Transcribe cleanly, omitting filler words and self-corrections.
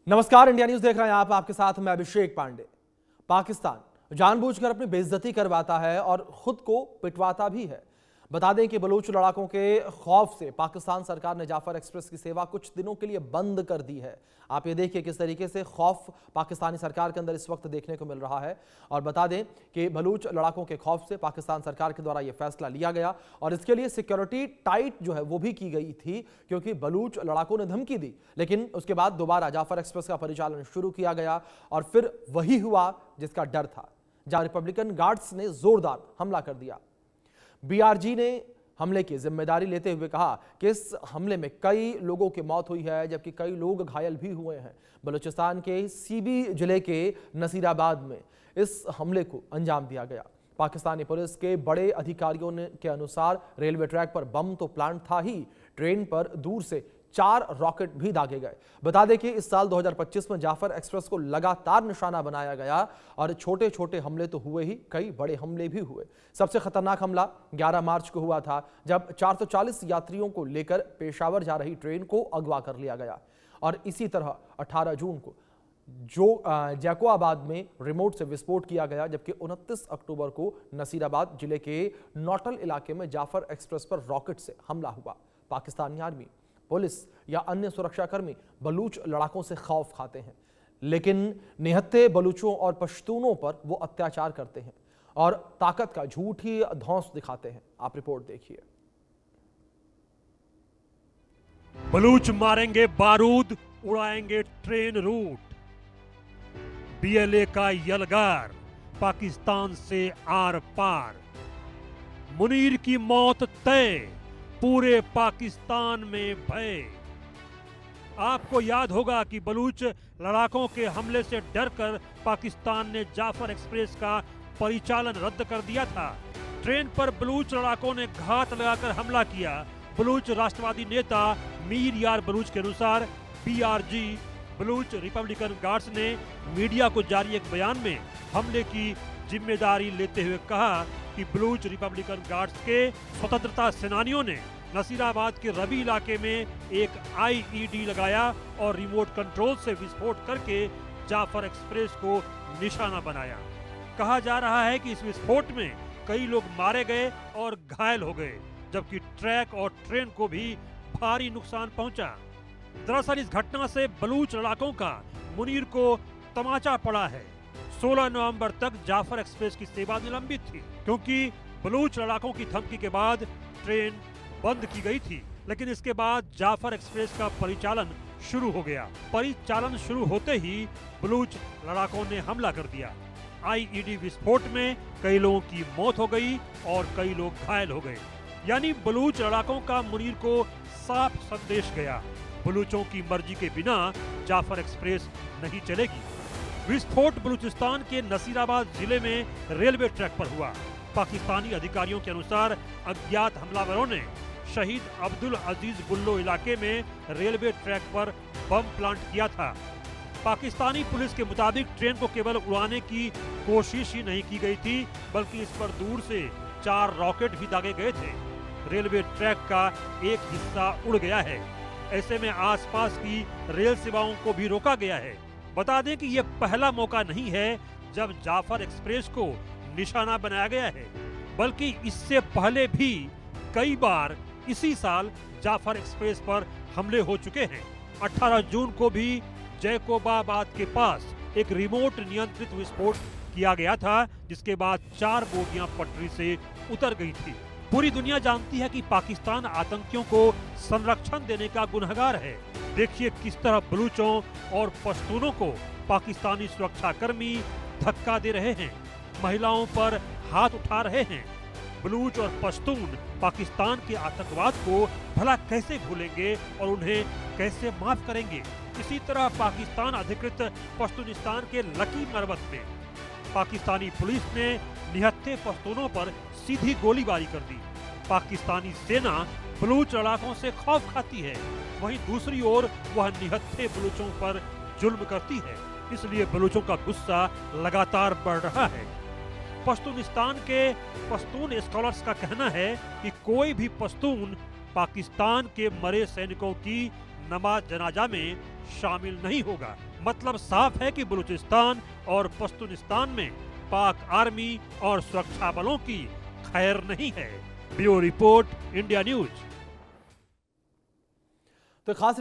नमस्कार, India news देख रहे हैं आप। आपके साथ मैं अभिषेक पांडे। पाकिस्तान जानबूझकर अपनी बेइज्जती करवाता है और खुद को पिटवाता भी है। बता दें कि बलूच लड़ाकों के खौफ से पाकिस्तान सरकार ने जाफर एक्सप्रेस की सेवा कुछ दिनों के लिए बंद कर दी है। आप ये देखिए किस तरीके से खौफ पाकिस्तानी सरकार के अंदर इस वक्त देखने को मिल रहा है। और बता दें कि बलूच लड़ाकों के खौफ से पाकिस्तान सरकार के द्वारा यह फैसला लिया गया और इसके लिए सिक्योरिटी टाइट जो है वो भी की गई थी, क्योंकि बलूच लड़ाकों ने धमकी दी। लेकिन उसके बाद दोबारा जाफर एक्सप्रेस का परिचालन शुरू किया गया और फिर वही हुआ जिसका डर था, जहां रिपब्लिकन गार्ड्स ने जोरदार हमला कर दिया। बीआरजी ने हमले की जिम्मेदारी लेते हुए कहा कि इस हमले में कई लोगों की मौत हुई है, जबकि कई लोग घायल भी हुए हैं। बलूचिस्तान के सीबी जिले के नसीराबाद में इस हमले को अंजाम दिया गया। पाकिस्तानी पुलिस के बड़े अधिकारियों के अनुसार रेलवे ट्रैक पर बम तो प्लांट था ही, ट्रेन पर दूर से 4 रॉकेट भी दागे गए। बता दें कि इस साल 2025 में जाफर एक्सप्रेस को लगातार निशाना बनाया गया और छोटे छोटे हमले तो हुए ही, कई बड़े हमले भी हुए। सबसे खतरनाक हमला 11 मार्च को हुआ था, जब 440 यात्रियों को लेकर पेशावर जा रही ट्रेन को अगवा कर लिया गया। और इसी तरह 18 जून को जैकोआबाद में रिमोट से विस्फोट किया गया, जबकि 29 अक्टूबर को नसीराबाद जिले के नौटल इलाके में जाफर एक्सप्रेस पर रॉकेट से हमला हुआ। पाकिस्तानी आर्मी, पुलिस या अन्य सुरक्षाकर्मी बलूच लड़ाकों से खौफ खाते हैं, लेकिन निहत्थे बलूचों और पश्तूनों पर वो अत्याचार करते हैं और ताकत का झूठी धौंस दिखाते हैं। आप रिपोर्ट देखिए। बलूच मारेंगे बारूद, उड़ाएंगे ट्रेन रूट। बीएलए का यलगार पाकिस्तान से आर पार। मुनीर की मौत तय, पूरे पाकिस्तान में भय। आपको याद होगा कि बलूच लड़ाकों के हमले से डरकर पाकिस्तान ने जाफर एक्सप्रेस का परिचालन रद्द कर दिया था। ट्रेन पर बलूच लड़ाकों ने घात लगाकर हमला किया। बलूच राष्ट्रवादी नेता मीर यार बलूच के अनुसार बीआरजी बलूच रिपब्लिकन गार्ड्स ने मीडिया को जारी एक बयान में हमले की जिम्मेदारी लेते हुए कहा कि बलूच रिपब्लिकन गार्ड्स के स्वतंत्रता सेनानियों ने नसीराबाद के रबी इलाके में एक आईईडी लगाया और रिमोट कंट्रोल से विस्फोट करके जाफर एक्सप्रेस को निशाना बनाया। कहा जा रहा है कि इस विस्फोट में कई लोग मारे गए और घायल हो गए, जबकि ट्रैक और ट्रेन को भी भारी नुकसान पहुंचा। दरअसल इस घटना से बलूच लड़ाकों का मुनीर को तमाचा पड़ा है। 16 नवंबर तक जाफर एक्सप्रेस की सेवा निलंबित थी, क्योंकि बलूच लड़ाकों की धमकी के बाद ट्रेन बंद की गई थी। लेकिन इसके बाद जाफर एक्सप्रेस का परिचालन शुरू हो गया। परिचालन शुरू होते ही बलूच लड़ाकों ने हमला कर दिया। आईईडी विस्फोट में कई लोगों की मौत हो गई और कई लोग घायल हो गए। यानी बलूच लड़ाकों का मुनीर को साफ संदेश गया, बलूचों की मर्जी के बिना जाफर एक्सप्रेस नहीं चलेगी। विस्फोट बलूचिस्तान के नसीराबाद जिले में रेलवे ट्रैक पर हुआ। पाकिस्तानी अधिकारियों के अनुसार अज्ञात हमलावरों ने शहीद अब्दुल अजीज बुल्लो इलाके में रेलवे ट्रैक पर बम प्लांट किया था। पाकिस्तानी पुलिस के मुताबिक ट्रेन को केवल उड़ाने की कोशिश ही नहीं की गई थी, बल्कि इस पर दूर से 4 रॉकेट भी दागे गए थे। रेलवे ट्रैक का एक हिस्सा उड़ गया है। ऐसे में आसपास की रेल सेवाओं को भी रोका गया है। बता दें कि यह पहला मौका नहीं है जब जाफर एक्सप्रेस को निशाना बनाया गया है, बल्कि इससे पहले भी कई बार इसी साल जाफर एक्सप्रेस पर हमले हो चुके हैं। 18 जून को भी जैकोबाबाद के पास एक रिमोट नियंत्रित विस्फोट किया गया था, जिसके बाद 4 बोगियां पटरी से उतर गई थी। पूरी दुनिया जानती है कि पाकिस्तान आतंकियों को संरक्षण देने का गुनहगार है। देखिए किस तरह बलूचों और पश्तूनों को पाकिस्तानी सुरक्षाकर्मी धक्का दे रहे हैं, महिलाओं पर हाथ उठा रहे हैं। बलूच और पश्तून पाकिस्तान के आतंकवाद को भला कैसे भूलेंगे और उन्हें कैसे माफ करेंगे। इसी तरह पाकिस्तान अधिकृत पश्तूनिस्तान के लकी मरवत में पाकिस्तानी पुलिस ने निहत्थे पश्तूनों पर सीधी गोलीबारी कर दी। पाकिस्तानी सेना बलूच लड़ाकों से खौफ खाती है, वहीं दूसरी ओर वह निहत्थे बलूचों पर जुल्म करती है। इसलिए बलूचों का गुस्सा लगातार बढ़ रहा है। पश्तूनिस्तान के पश्तून स्कॉलर्स का कहना है कि कोई भी पश्तून पाकिस्तान के मरे सैनिकों की नमाज जनाजा में शामिल नहीं होगा। मतलब साफ है कि बलूचिस्तान और पश्तूनिस्तान में पाक आर्मी और सुरक्षा बलों की खैर नहीं है। Bureau report, India news. तो खास